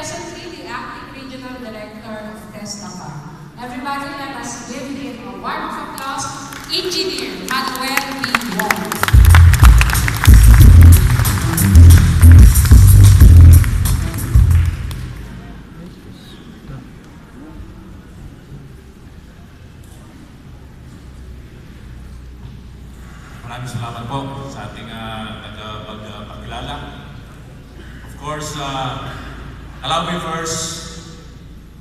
presently the Acting Regional Director of TESDA. Everybody, let us give him a warm of applause, Engineer Manuel B. Wong. Maraming salamat po sa ating tagapagpakilala. Of course, allow me first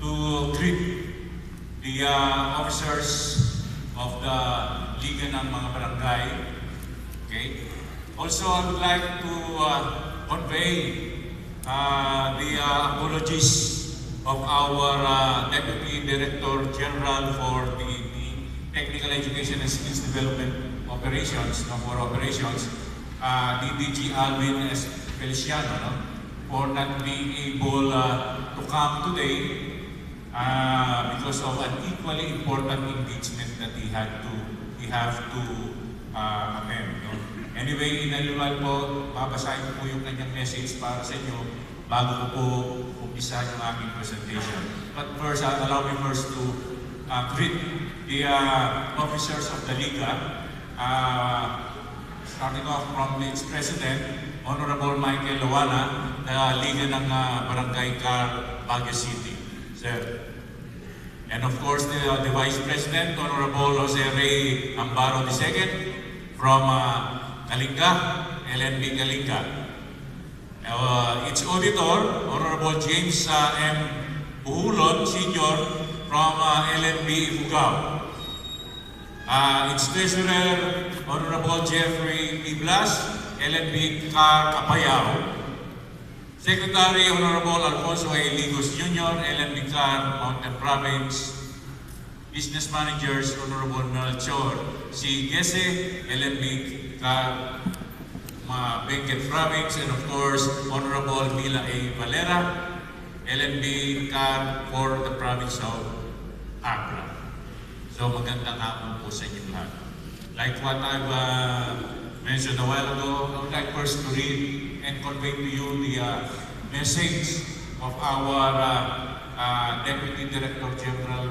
to greet the officers of the Liga ng mga Barangay. Okay. Also, I would like to convey the apologies of our Deputy Director General for the Technical Education and Skills Development Operations, for operations, DDG Alvin S. Feliciano, no? For not being able to come today because of an equally important engagement that he have to attend. No? Anyway, inaliwal po, babasahin ko po yung kanyang message para sa inyo bago ko po umpisa yung aking presentation. But first, allow me first to greet the officers of the Liga. Starting off from its President, Honorable Michael Lawana, Liga ng Barangay Car, Baguio City. Sir. And of course, the Vice President, Honorable Jose Ray Ambaro II, from Kalinga, LNB Kalinga. Its Auditor, Honorable James M. Buhulon, Sr., from LNB Ifugao. Its Treasurer, Honorable Jeffrey P. Blas, LNB Car Apayao. Secretary, Honorable Alfonso A. Ligos Jr., LNB Car Mountain Province. Business Managers, Honorable Melchor C. Gese, LNB Car Benguet Province. And of course, Honorable Mila A. Valera, LNB Car for the Province of Acre. So magandang hapon po sa inyo lahat. Like what I've mentioned a while ago, I would like first to read and convey to you the message of our Deputy Director General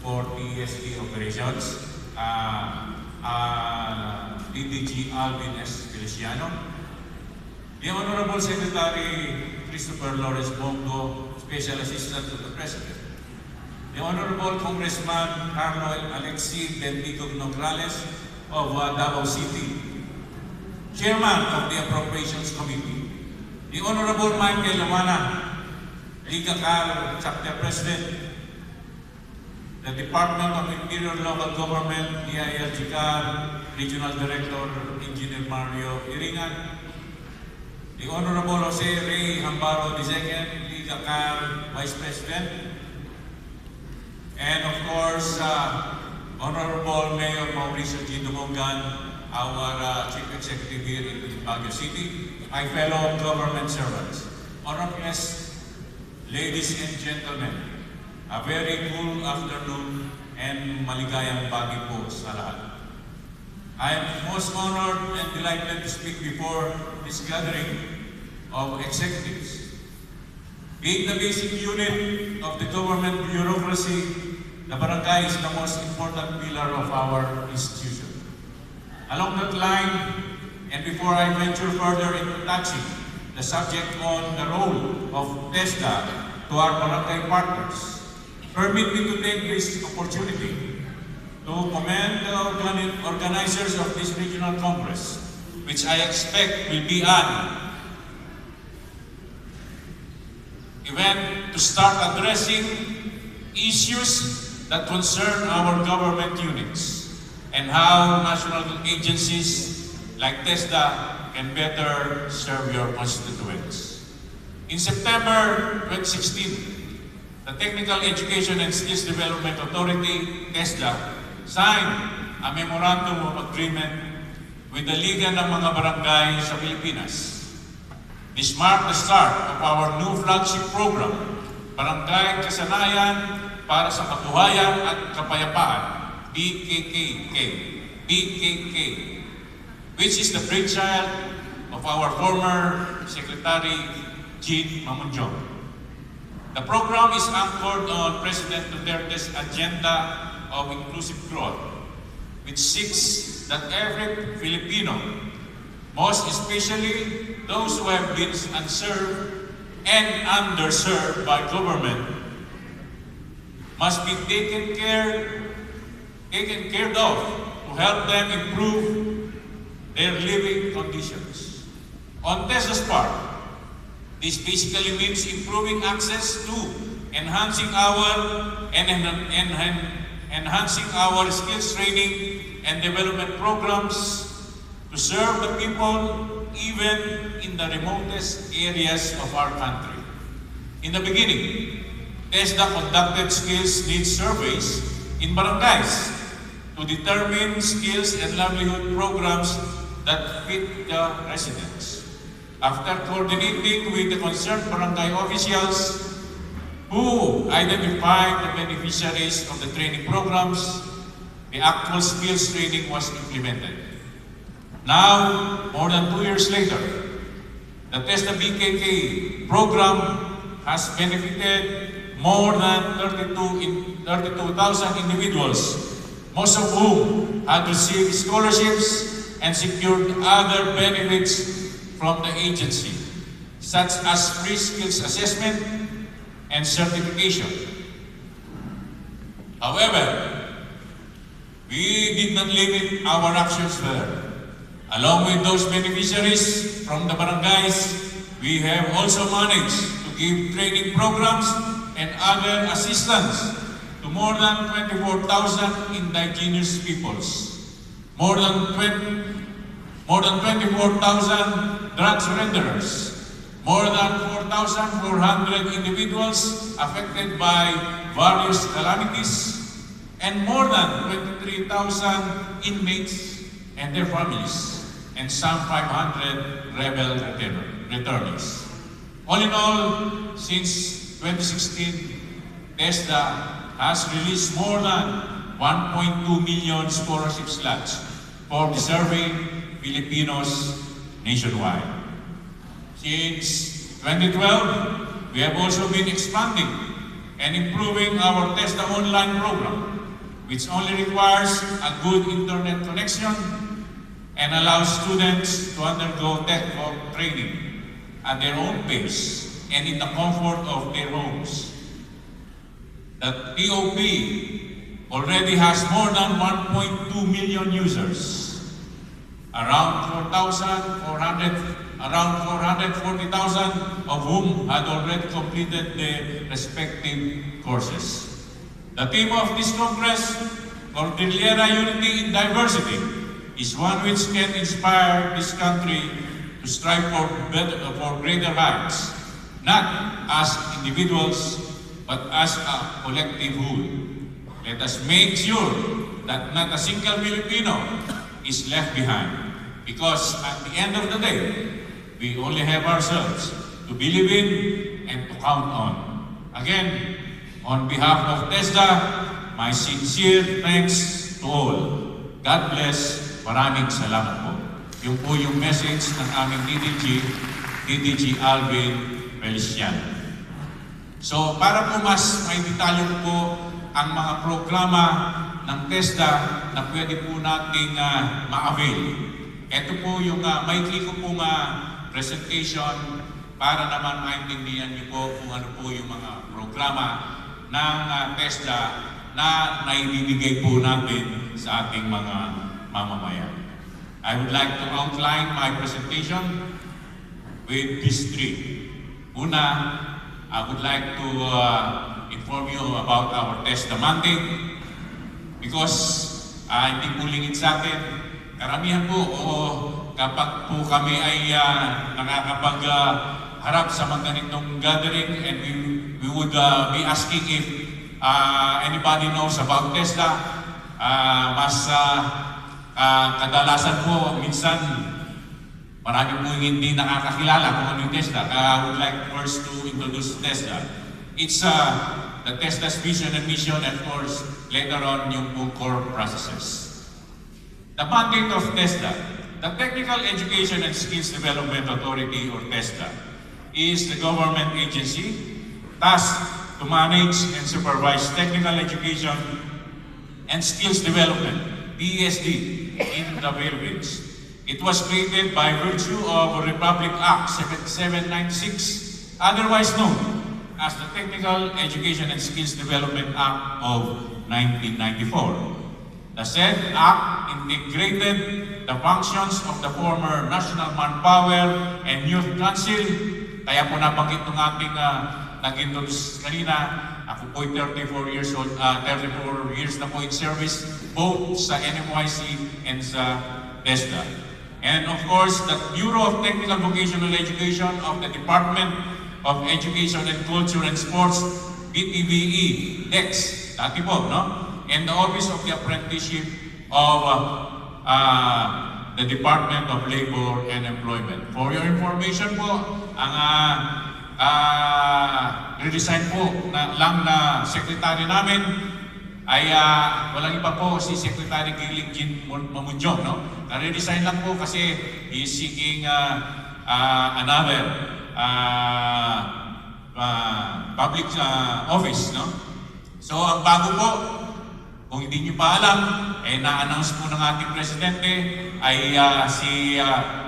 for TSD Operations, DDG Alvin S. Feliciano. The Honorable Secretary Christopher Lawrence Bongo, Special Assistant to the President. The Honorable Congressman Carlo Alexi Bendigo Nograles of Davao City, Chairman of the Appropriations Committee. The Honorable Michael Lawana, Liga Car Chapter President. The Department of Interior Local Government, DILG Car Regional Director, Engineer Mario Iringan. The Honorable Jose Ray Ambaro II, Liga Car Vice President. And of course, Honorable Mayor Mauricio G. Dumongan, our Chief Executive here in Baguio City, my fellow government servants, honorable guests, ladies and gentlemen, a very cool afternoon and maligayang bagi po sa lahat. I am most honored and delighted to speak before this gathering of executives. Being the basic unit of the government bureaucracy, the barangay is the most important pillar of our institution. Along that line, and before I venture further into touching the subject on the role of TESDA to our barangay partners, permit me to take this opportunity to commend the organizers of this regional congress, which I expect will be an event to start addressing issues that concern our government units and how national agencies like TESDA can better serve your constituents. In September 2016, the Technical Education and Skills Development Authority, TESDA, signed a Memorandum of Agreement with the Liga ng mga Barangay sa Pilipinas. This marked the start of our new flagship program, Barangay Kasanayan para sa Kabuhayan at Kapayapaan, BKK, which is the brainchild of our former Secretary Jean Mamunjong. The program is anchored on President Duterte's agenda of inclusive growth, which seeks that every Filipino, most especially those who have been unserved and underserved by government, must be taken care of to help them improve their living conditions. On TESDA's part, this basically means improving access to enhancing our skills training and development programs to serve the people even in the remotest areas of our country. In the beginning, TESDA conducted skills needs surveys in barangays to determine skills and livelihood programs that fit the residents. After coordinating with the concerned barangay officials who identified the beneficiaries of the training programs, the actual skills training was implemented. Now, more than 2 years later, the TESDA BKK program has benefited more than 32,000 individuals, most of whom had received scholarships and secured other benefits from the agency, such as free skills assessment and certification. However, we did not limit our actions there. Along with those beneficiaries from the barangays, we have also managed to give training programs and other assistance to more than 24,000 indigenous peoples, more than 24,000 drug surrenderers, more than 4,400 individuals affected by various calamities, and more than 23,000 inmates and their families, and some 500 rebel returnees. All in all, since 2016, TESDA has released more than 1.2 million scholarship slots for deserving Filipinos nationwide. Since 2012, we have also been expanding and improving our TESDA online program, which only requires a good internet connection and allows students to undergo tech training at their own pace and in the comfort of their homes. The TOP already has more than 1.2 million users, around 440,000 of whom had already completed their respective courses. The theme of this Congress, Cordillera Unity in Diversity, is one which can inspire this country to strive for greater heights, not as individuals, but as a collective whole. Let us make sure that not a single Filipino is left behind, because at the end of the day, we only have ourselves to believe in and to count on. Again, on behalf of TESDA, my sincere thanks to all. God bless. Maraming salamat po. Yung po yung message ng aming DDG Alvin Feliciano. So para po mas may detalye po ang mga programa ng TESDA na pwede po nating ma-avail. Ito po yung maikli ko pong presentation para naman maintindihan niyo po kung ano po yung mga programa ng TESDA na naibibigay po natin sa ating mga mamamayan. I would like to outline my presentation with these three. Una, I would like to inform you about our TESDA mandate because hindi po lingid sa akin. Karamihan po, kapag po kami ay nakakapag-harap sa mga ganitong gathering and we would be asking if anybody knows about TESDA, mas kadalasan po, minsan marami po hindi nakakakilala kung ano yung TESDA. I would like first to introduce TESDA. It's the TESDA's vision and mission, and of course, later on, yung core processes. The mandate of TESDA, the Technical Education and Skills Development Authority, or TESDA, is the government agency tasked to manage and supervise technical education and skills development, TESD, in the Philippines. It was created by virtue of Republic Act 7796, otherwise known as the Technical Education and Skills Development Act of 1994. The said act integrated the functions of the former National Manpower and Youth Council. Kaya po nabanggit ng ating nag-introduce kanina, ako po'y 34 years old, 34 years na po in service, both sa NMYC and sa TESDA. And of course, the Bureau of Technical Vocational Education of the Department of Education and Culture and Sports, BTVE, DEX, dati po, no? And the Office of the Apprenticeship of the Department of Labor and Employment. For your information po, ang redesign po lang na secretary namin ay walang iba po si Secretary Giling Jean Mamunjong, no? Na-redesign lang po kasi he is seeking another public office, no? So ang bago po, kung hindi nyo pa alam, na-announce po ng ating Presidente ay si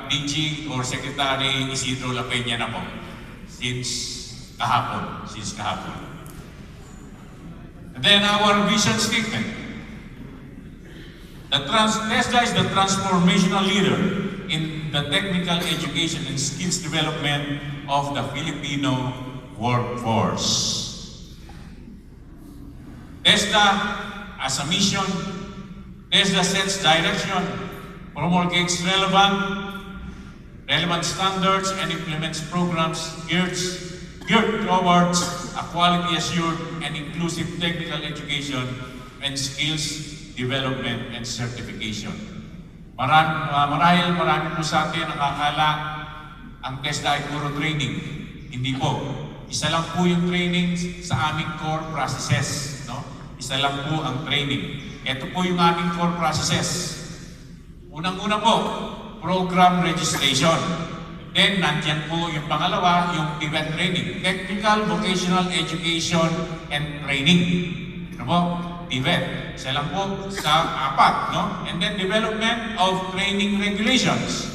DG or Secretary Isidro La Peña na po since kahapon. And then our vision statement. TESDA is the transformational leader in the technical education and skills development of the Filipino workforce. TESDA as a mission, TESDA sets direction, promulgates relevant standards and implements programs geared towards a quality assured and inclusive technical education and skills development and certification. Marahil marami po sa atin nakakala ang TESDA ay puro training. Hindi po. Isa lang po yung training sa aming core processes. No? Isa lang po ang training. Ito po yung aming core processes. Unang-una po, program registration. Then, nandyan po yung pangalawa, yung event training. Technical Vocational Education and Training. Ano po? Event. Isa lang po sa apat, no? And then, development of training regulations.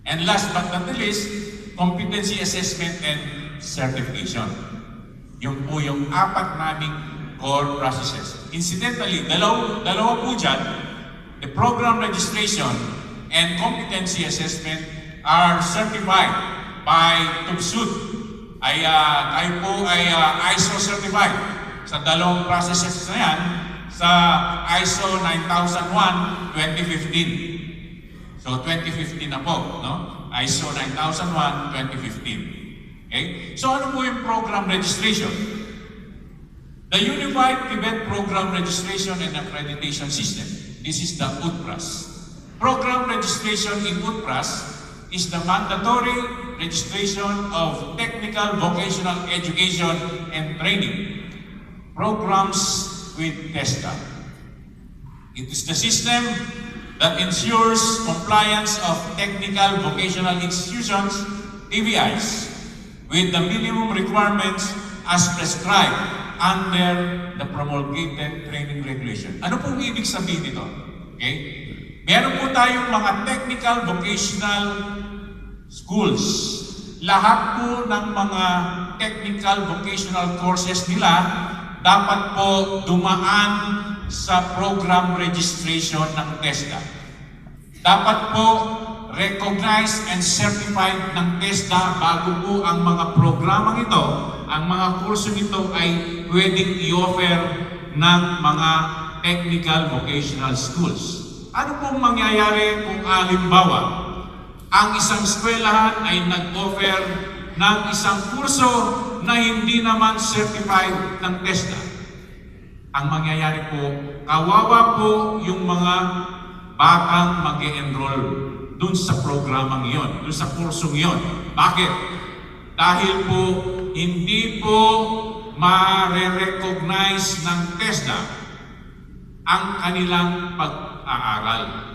And last but not the least, competency assessment and certification. Yung po yung apat naming core processes. Incidentally, dalawa po dyan, the program registration and competency assessment are certified by TUBSUD. Tayo po ay ISO certified sa dalawang processes na yan sa ISO 9001-2015. So 2015 na po, no? ISO 9001-2015. Okay? So ano po yung program registration? The Unified Event Program Registration and Accreditation System. This is the UTPRAS. Program registration in UTPRAS is the mandatory registration of technical vocational education and training programs with TESDA. It is the system that ensures compliance of technical vocational institutions, TVIs, with the minimum requirements as prescribed under the promulgated training regulation. Ano pong ibig sabihin nito? Okay? Meron po tayong mga technical vocational schools. Lahat po ng mga technical vocational courses nila dapat po dumaan sa program registration ng TESDA. Dapat po recognized and certified ng TESDA bago po ang mga programang ito, ang mga kurso nito ay pwedeng i-offer ng mga technical vocational schools. Ano pong mangyayari kung halimbawa, ang isang eskwelahan ay nag-offer ng isang kurso na hindi naman certified ng TESDA? Ang mangyayari po, kawawa po yung mga batang mag-e-enroll dun sa programang iyon, dun sa kursong iyon. Bakit? Dahil po, hindi po ma-recognize ng TESDA ang kanilang pag-aaral.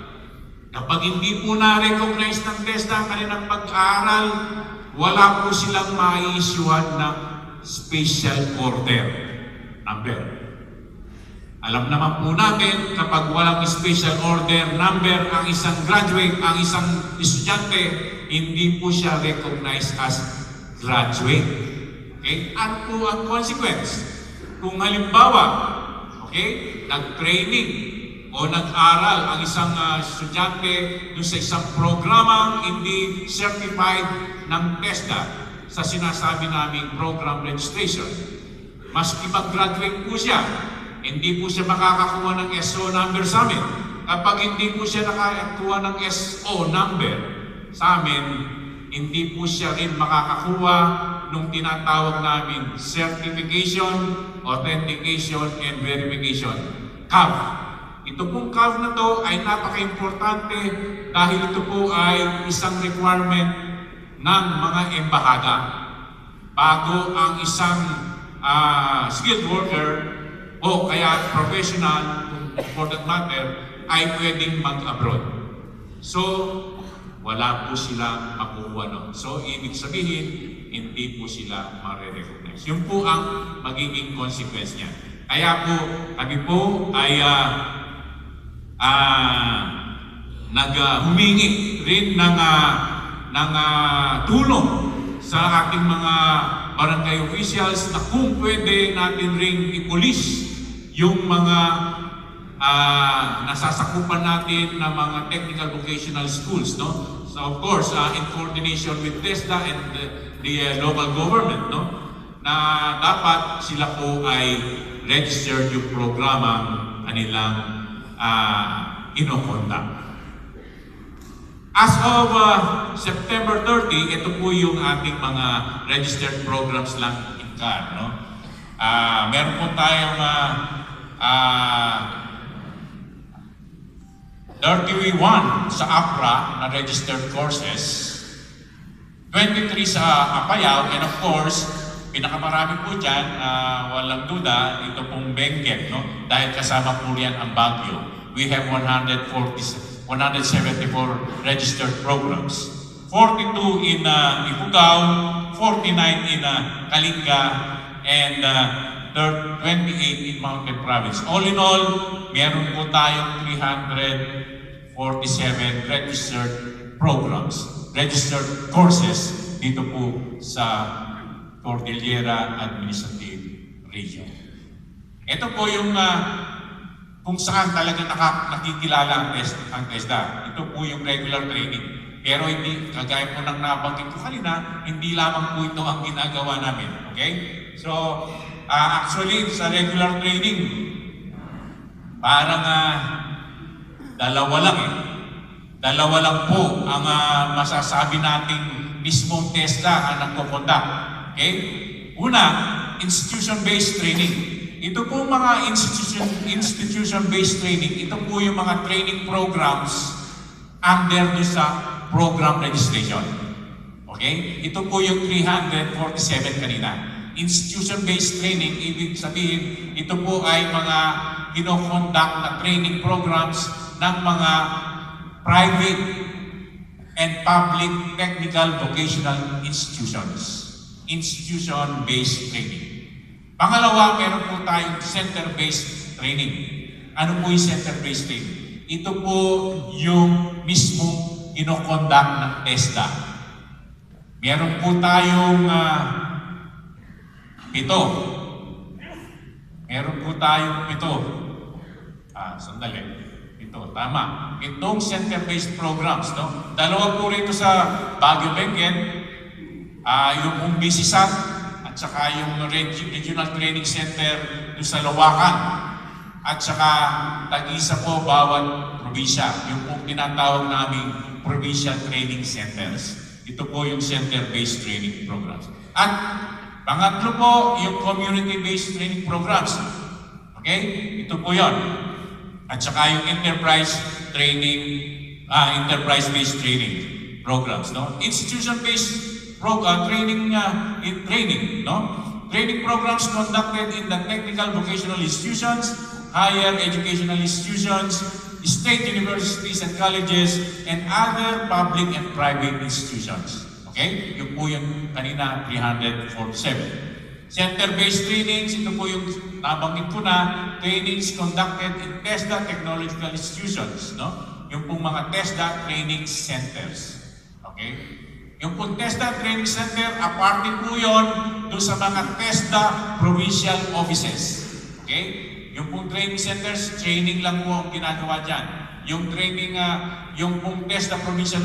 Kapag hindi po na-recognize ng TESDA ang kanilang pag-aaral, wala po silang ma-i-issuehan ng special order number. Alam naman po natin, kapag walang special order number ang isang graduate, ang isang estudyante, hindi po siya recognized as graduate. Okay? Ano po ang consequence? Kung halimbawa, okay, nag-training o nag-aral ang isang estudyante dun sa isang programang hindi certified ng TESDA sa sinasabi naming program registration, maski mag-graduate po siya, hindi po siya makakakuha ng SO number sa amin. Kapag hindi po siya nakakuha ng SO number sa amin, hindi po siya rin makakakuha nung tinatawag namin Certification, Authentication, and Verification, CAV. Ito pong CAV na to ay napaka-importante dahil ito po ay isang requirement ng mga embahada bago ang isang skilled worker o kaya professional, for that matter, ay pwedeng mag-abroad. So, wala po sila makukuha nun. So, ibig sabihin, hindi po sila ma-recognize. Yun po ang magiging consequence niya. Kaya po, kami po ay humingi rin ng tulong sa ating mga barangay officials na kung pwede natin ring i-police yung mga nasasakupan natin na mga technical vocational schools, no? So of course, in coordination with TESDA and the local government, no? Na dapat sila po ay registered yung programang kanilang inoconduct. As of September 30, ito po yung ating mga registered programs lang in CAR, no? Meron po tayong 31 sa APRA na registered courses, 23 sa Apayao, and of course, pinakamarami po dyan, walang duda, ito pong Benguet, no? Dahil kasama po riyan ang Baguio. We have 174 registered programs. 42 in Ifugao, 49 in Kalinga, and 28 in Mountain Province. All in all, meron po tayong 347 registered programs, registered courses dito po sa Cordillera Administrative Region. Ito po yung kung saan talaga nakikilala ang TESDA. Ito po yung regular training. Pero hindi, kagaya po ng nabanggit ko kanina, hindi lamang po ito ang ginagawa namin. Okay? So, actually, sa regular training, parang dalawa lang eh. Dalawa lang po ang masasabi nating mismong TESDA ang nagkukondak. Okay? Una, institution-based training. Ito po mga institution-based training, ito po yung mga training programs under do sa program registration. Okay? Ito po yung 347 kanina. Institution-based training, ibig sabihin, ito po ay mga kinoconduct na training programs ng mga private and public technical vocational institutions. Institution-based training. Pangalawa, meron po tayong center-based training. Ano po yung center-based training? Ito po yung mismong inoconduct ng TESDA. Meron po tayong 7. Meron po tayong 7. Sandali. Ito, tama. Itong center-based programs, no? Dalawa po rito sa Baguio Benguet, yung pong BCSAT, at saka yung Regional Training Center doon sa Lawakan. At saka tag-isa po bawat probinsya. Yung pong tinatawag namin Provincial Training Centers. Ito po yung center-based training programs. At pangatlo po, yung community-based training programs. Okay? Ito po yun. At saka yung enterprise-based training programs. No? Institution-based training, no? Training programs conducted in the technical vocational institutions, higher educational institutions, state universities and colleges, and other public and private institutions. Okay? Yung po yung kanina 347. Center-based trainings, ito po yung nabanggit ko na, trainings conducted in TESDA technological institutions, no? Yung pong mga TESDA training centers. Okay? Yung pong TESDA training center, aparte po yun doon sa mga TESDA provincial offices. Okay? Yung pong training centers, training lang po ang ginagawa dyan. Yung training, yung pong TESDA provincial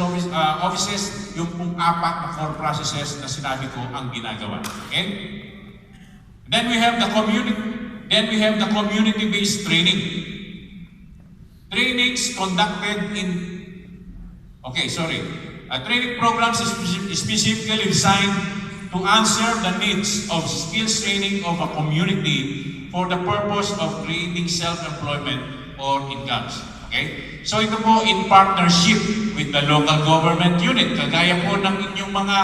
offices, yung pong 4 na core processes na sinabi ko ang ginagawa. Okay? Then we have the community-based training. Trainings conducted in training programs is specifically designed to answer the needs of skills training of a community for the purpose of creating self-employment or incomes. Okay? So ito po in partnership with the local government unit. Kagaya po ng inyong mga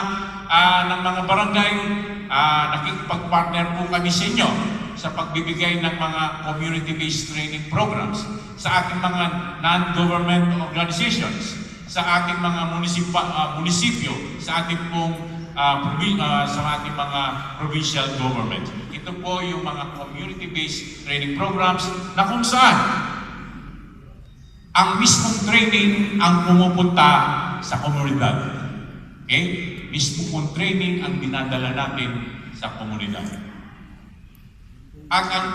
barangay, nakikipag-partner po kami sa inyo sa pagbibigay ng mga community-based training programs sa ating mga non-government organizations, sa ating mga munisipyo, sa ating pong sa ating mga provincial government. Ito po yung mga community-based training programs na kung saan ang mismong training ang pumupunta sa komunidad. Okay? Mismo pong training ang dinadala natin sa komunidad. At ang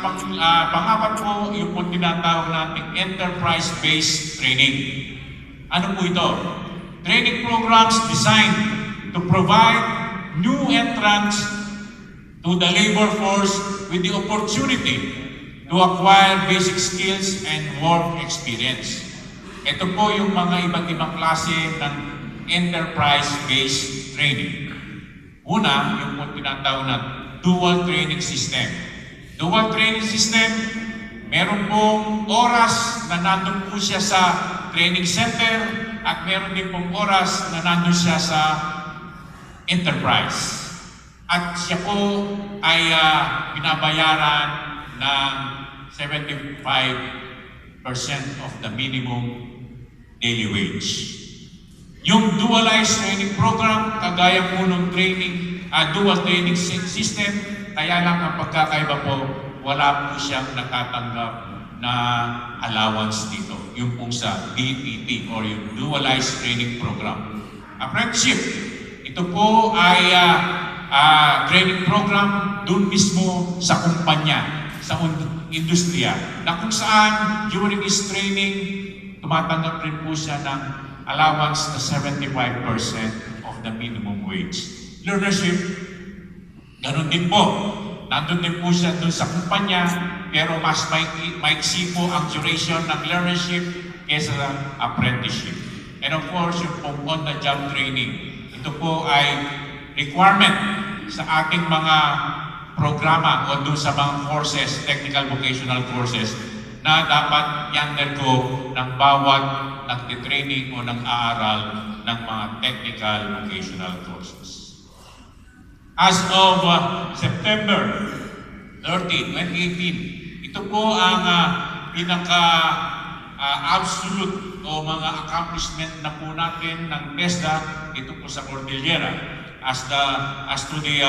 pangapat po, yung pong tinatawag natin enterprise-based training. Ano po ito? Training programs designed to provide new entrants to the labor force with the opportunity to acquire basic skills and work experience. Ito po yung mga iba't ibang klase ng enterprise-based training. Una, yung po tinatawag na dual training system. Dual training system, meron pong oras na nandun po siya sa training center at meron din pong oras na nandun siya sa enterprise. At siya po ay binabayaran ng 75% of the minimum daily wage. Yung dualized training program, kagaya po ng dual training system, kaya lang ang pagkakaiba po, wala po siyang natatanggap na allowance dito. Yung po sa DTT or yung dualized training program. Apprenticeship, ito po ay training program dun mismo sa kumpanya, sa industriya, na kung saan during this training, tumatanggap rin po siya ng allowance na 75% of the minimum wage. Learnership, ganun din po. Nandun din po siya dun sa kumpanya, pero mas maiksi po ang duration ng learnership kaysa apprenticeship. And of course, yung pong on-the-job training. Ito po ay requirement sa ating mga programa o dun sa mga courses, technical vocational courses, na dapat i-undergo ng bawat nagtitraining o nag-aaral ng mga technical vocational courses. As of September 30, 2018, ito po ang pinaka-absolute o mga accomplishment na po natin ng TESDA ito po sa Cordillera. As to the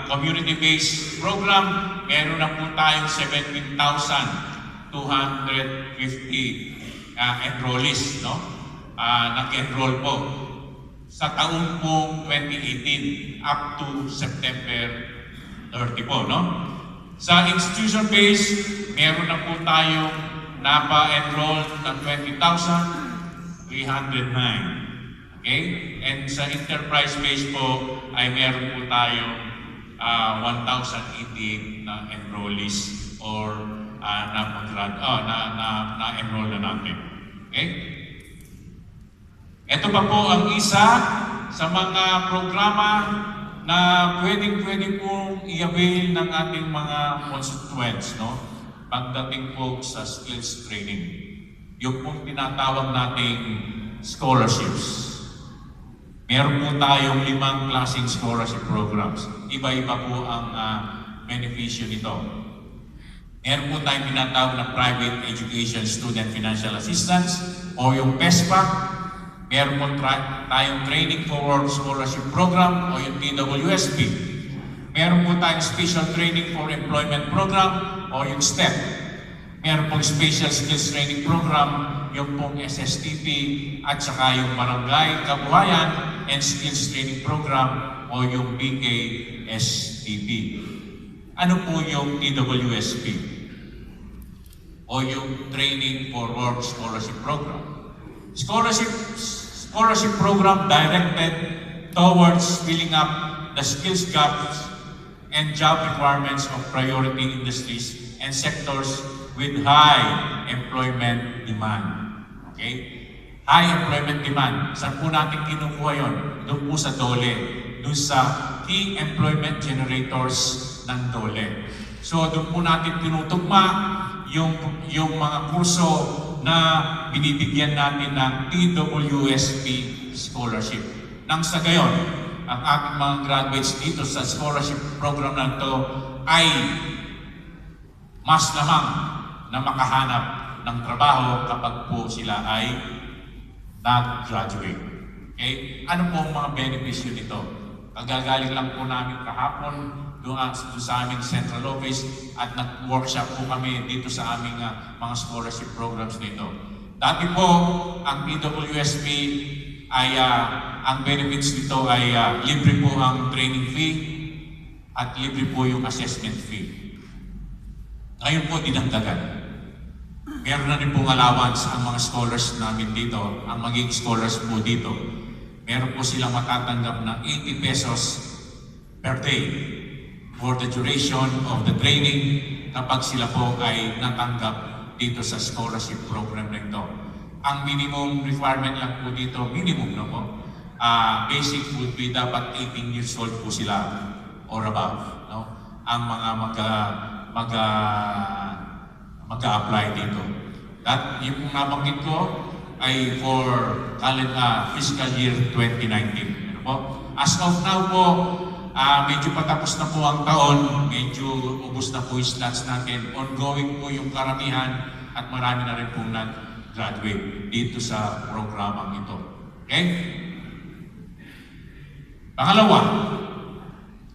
community-based program, meron na po tayong 17,250 enrollees, no? Nag-enroll po sa taong pong 2018 up to September 30 po, no? Sa institution-based, meron na po tayong napa-enroll ng 20,309. Okay? And sa enterprise-based po, ay meron po tayong 1,080 na enrollees or na-enroll na natin. Okay? Ito pa po ang isa sa mga programa na pwede pong i-avail ng ating mga constituents, no? Pagdating po sa skills training. Yung pong tinatawag nating scholarships. Meron po tayong 5 klaseng scholarship programs. Iba-iba po ang beneficio nito. Meron po tayong tinatawag na Private Education Student Financial Assistance o yung PESPA. Meron po tayong Training Forward Scholarship Program o yung TWSP. Meron po tayong Special Training for Employment Program o yung STEP. Meron pong Special Skills Training Program, yung pong SSTP, at saka yung Barangay Kabuhayan and Skills Training Program o yung BKSTP. Ano po yung TWSP? O yung Training for Work Scholarship Program. Scholarship program directed towards filling up the skills gaps and job requirements of priority industries and sectors with high employment demand. Okay? High employment demand. Saan po natin kinukuha yun? Doon po sa DOLE. Doon sa key employment generators ng DOLE. So doon po natin tinutugma yung mga kurso na binibigyan natin ng TWSP scholarship. Nang sa gayon, ang ating mga graduates dito sa scholarship program na ito ay mas lamang na makahanap ng trabaho kapag po sila ay nag-graduate. Okay? Ano po ang mga benepisyo nito? Kagagaling lang po namin kahapon doon sa aming central office at nag-workshop po kami dito sa aming mga scholarship programs nito. Dati po, ang PWSP ay ang benefits nito ay libre po ang training fee at libre po yung assessment fee. Ngayon po dinagdagan. Meron na rin pong allowance ang mga scholars namin dito, ang maging scholars po dito. Meron po silang matatanggap ng 80 pesos per day for the duration of the training kapag sila po ay natanggap dito sa scholarship program na ito. Ang minimum requirement lang po dito, minimum na po, basic would be dapat 18 years old po sila or above. No? Ang mga mag-a-apply dito. At yung nabanggit ko ay for fiscal year 2019. Ano po? As of now po, medyo patapos na po ang taon, medyo ubos na po yung slots natin. Ongoing po yung karamihan at marami na rin pong nag-graduate dito sa programang ito. Okay? Pangalawa,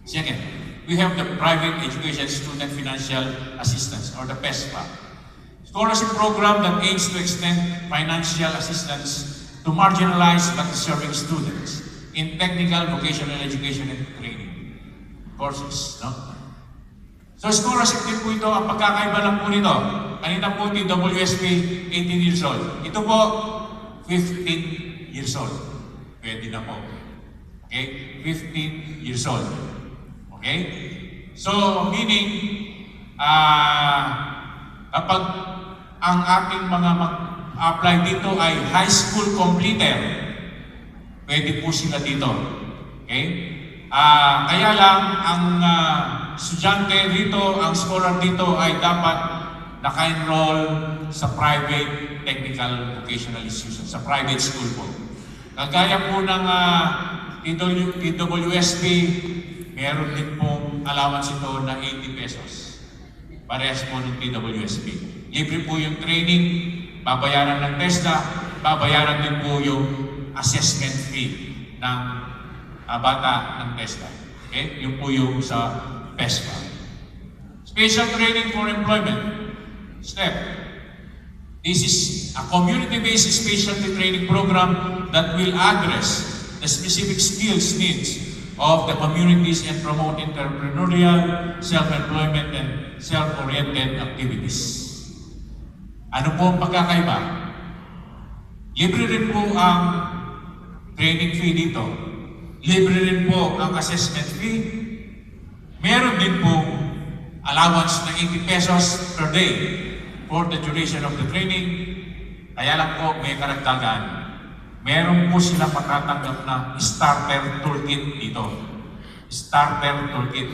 second, we have the Private Education Student Financial Assistance or the PESPA. Scholarship program that aims to extend financial assistance to marginalized but deserving students in technical, vocational education and training courses. No? So scholarship din po ito, ang pagkakaiba lang po nito. Kanina po TWSP, 18 years old. Ito po, 15 years old. Pwede na po. Okay? 15 years old. Okay? So, meaning, kapag ang ating mga mag-apply dito ay high school completer, pwede po sila dito. Okay? Kaya lang, ang estudyante dito, ang scholar dito ay dapat naka-enroll sa private technical vocational institution, sa private school po. Kagaya po ng TWSP, meron din pong allowance ito na 80 pesos. Parehas po ng TWSP. Libre po yung training, babayaran ng TESDA, babayaran din po yung assessment fee ng bata ng TESDA. Okay? Yun po yung sa PESPA. Special Training for Employment. STEP. This is a community-based specialty training program that will address the specific skills needs of the communities and promote entrepreneurial, self-employment, and self-oriented activities. Ano po ang pagkakaiba? Libre rin po ang training fee dito. Libre rin po ang assessment fee. Meron din po allowance na 80 pesos per day for the duration of the training. Kaya lang po may karagdagan. Meron po sila matatanggap na starter toolkit dito. Starter toolkit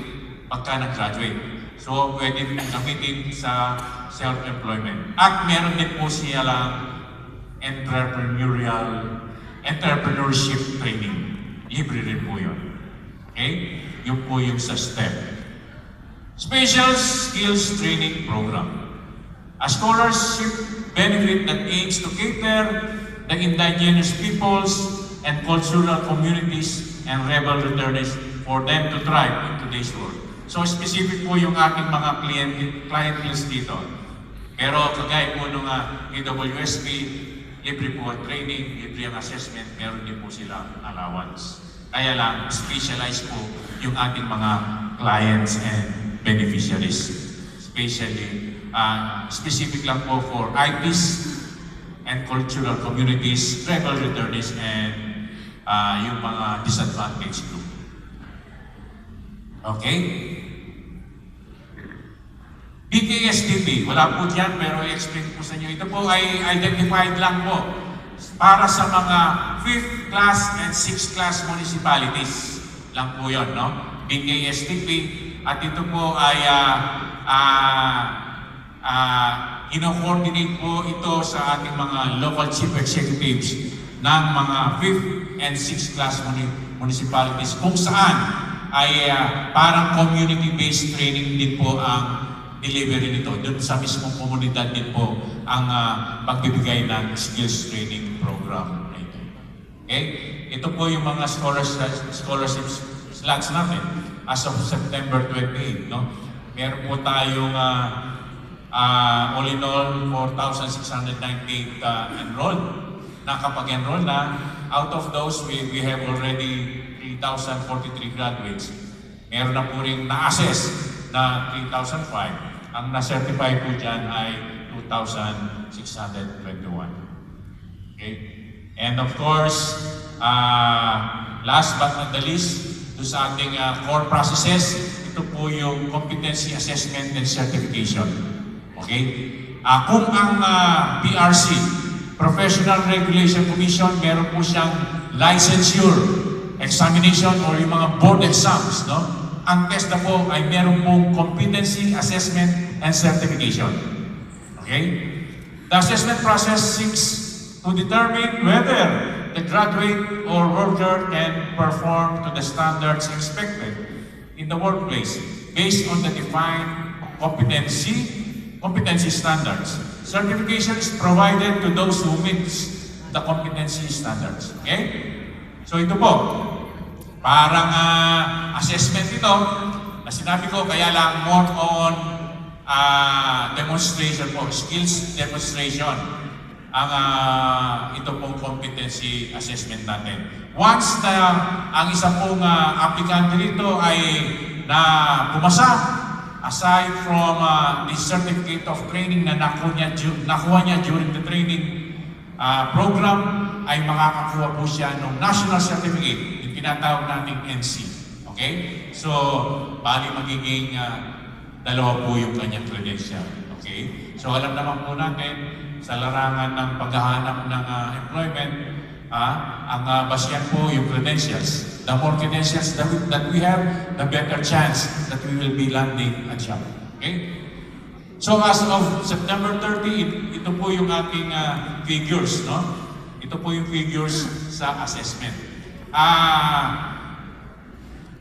pagka nag-graduate. So, pwede din gamitin sa self-employment. At meron din po sila entrepreneurship training. Libre rin po yun. Okay? Yun po yung sa STEP. Special Skills Training Program. A scholarship benefit that aims to cater the indigenous peoples and cultural communities and rebel returnees for them to thrive into day's work. So specific po yung ating mga client list dito. Pero kagaya po nung AWSP, libre po ang training, libre ang assessment, meron din po silang allowance. Kaya lang, specialized po yung ating mga clients and beneficiaries. Especially, specific lang po for IPs and cultural communities, tribal returnees, and yung mga disadvantaged group. Okay? BKSTP, wala po dyan, pero i-explain po sa inyo. Ito po ay identified lang po para sa mga 5th class and 6th class municipalities lang po yun, no? BKSTP, at ito po ay ino-coordinate po ito sa ating mga local chief executives ng mga 5th and 6th class municipalities kung saan ay parang community-based training din po ang delivery nito. Doon sa mismong komunidad din po ang pagbibigay ng skills training program. Okay? Ito po yung mga scholarship slots natin as of September 28. No? Meron po tayong all in all 4,698 enrolled. Nakapag-enroll na. Out of those, we have already 3,043 graduates. Meron na po rin na-assess na 3,005. Ang na-certify po dyan ay 2,621. Okay? And of course, last but not the least, doon sa ating core processes, ito po yung competency assessment and certification. Okay? Kung ang PRC, Professional Regulation Commission, meron po siyang licensure examination or yung mga board exams, no? Ang test na po ay meron pong competency assessment and certification. Okay? The assessment process seeks to determine whether the graduate or worker can perform to the standards expected in the workplace based on the defined competency standards. Certification is provided to those who meet the competency standards. Okay? So ito po, parang assessment ito na sinabi ko, kaya lang more on demonstration po, skills demonstration ang ito pong competency assessment natin. Once na ang isa pong aplikante rito ay na pumasa, aside from the certificate of training na nakuha niya during the training program, ay makakakuha po siya ng national certificate, yung tinatawag nating NC. Okay? So, bali magiging dalawa po yung kanyang credential. Okay? So, alam naman po natin, sa larangan ng paghahanap ng employment, ang basihan po yung credentials. The more credentials that we have, the better chance that we will be landing a job. Okay? So as of September 30, ito po yung ating figures, no? Ito po yung figures sa assessment.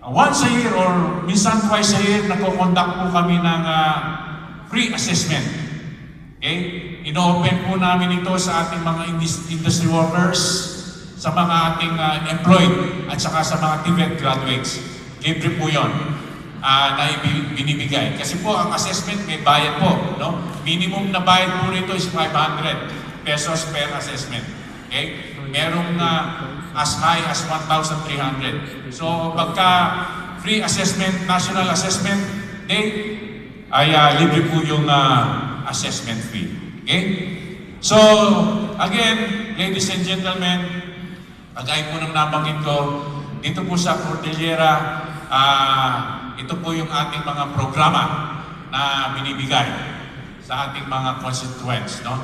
Once a year or minsan twice a year, nagko-conduct po kami ng free assessment. Okay? Ino-open po namin ito sa ating mga industry workers, sa mga ating employed, at saka sa mga TVET graduates. Libre po yun na binibigay. Kasi po, ang assessment may bayad po. No? Minimum na bayad po rito is 500 pesos per assessment. Okay? Merong as high as 1,300. So, pagka free assessment, national assessment day, ay libre po yung assessment fee. Okay? So, again, ladies and gentlemen, kagaya po ng nabanggit ko, dito po sa Cordillera, ito po yung ating mga programa na binibigay sa ating mga constituents. No?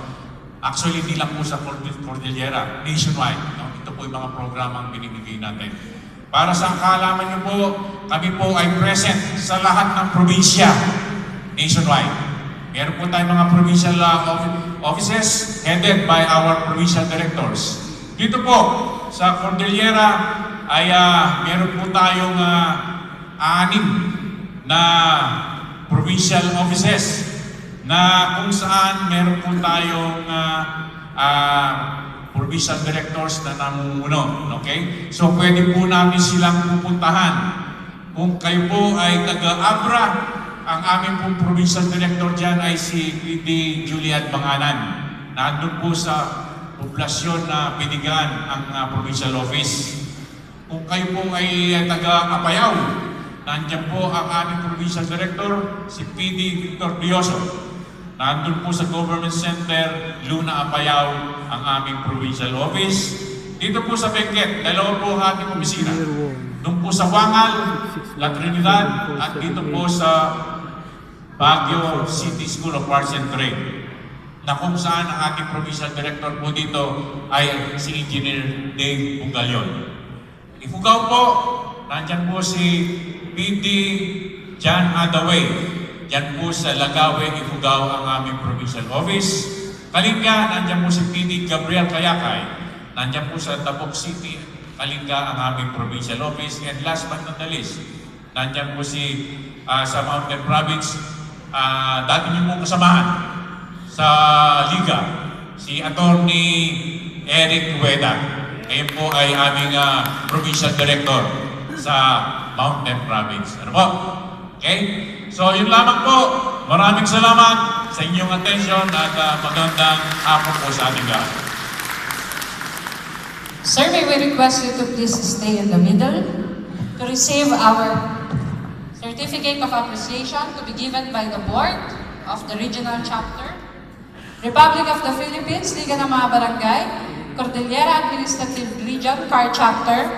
Actually, hindi lang po sa Cordillera, nationwide. No? Ito po yung mga programang binibigay natin. Para sa kaalaman niyo po, kami po ay present sa lahat ng probinsya nationwide. Meron po tayong mga provincial offices headed by our provincial directors. Dito po, sa Cordillera ay meron po tayong 6 na provincial offices na kung saan meron po tayong provincial directors na namumuno. Okay? So pwede po namin silang pupuntahan Kung kayo po ay taga-Abra, ang aming pong provincial director dyan ay si PD Julian Banganan. Nandun po sa poblasyon na binigyan ang provincial office. Kung kayo po ay taga-Apayao, nandiyan po ang aming provincial director, si PD Victor Dioso. Nandun po sa Government Center, Luna, Apayao, ang aming provincial office. Dito po sa Benguet, dalawa po ang ating opisina. Doon po sa Wangal, La Trinidad, at dito po sa Baguio City School of Arts and Trade, na kung saan ang ating provincial director po dito ay si Engineer Dave Bugalyon. Ifugao po, nandyan po si PD John Adaway. Diyan po sa Lagawe, Ifugao ang aming provincial office. Kalinga, nandyan po si PD Gabriel Kayakay. Nandyan po sa Tabuk City, Kalinga ang aming provincial office. And last but not the least, nandyan po si sa Mountain Province, dati niyo pong kasamahan sa Liga, si Attorney Eric Rueda. Ngayon po ay aming provincial director sa Mountain Province. Ano po? Okay? So yun lamang po. Maraming salamat sa inyong attention at magandang hapon po sa ating lahat. Sir, may we request you to please stay in the middle to receive our Certificate of Appreciation to be given by the Board of the Regional Chapter, Republic of the Philippines, Liga ng mga Barangay, Cordillera Administrative Region, CAR Chapter.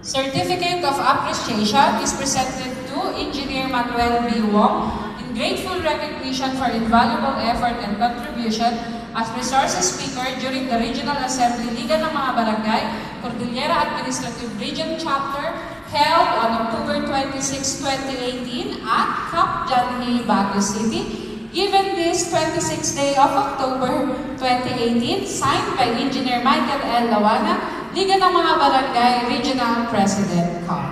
Certificate of Appreciation is presented to Engineer Manuel B. Wong in grateful recognition for invaluable effort and contribution as resources speaker during the Regional Assembly Liga ng mga Barangay, Cordillera Administrative Region Chapter held on October 26, 2018 at Cap Janhi, Baguio City. Given this 26th day of October 2018, signed by Engineer Michael L. Lawana, Liga ng mga Barangay Regional President, CAR.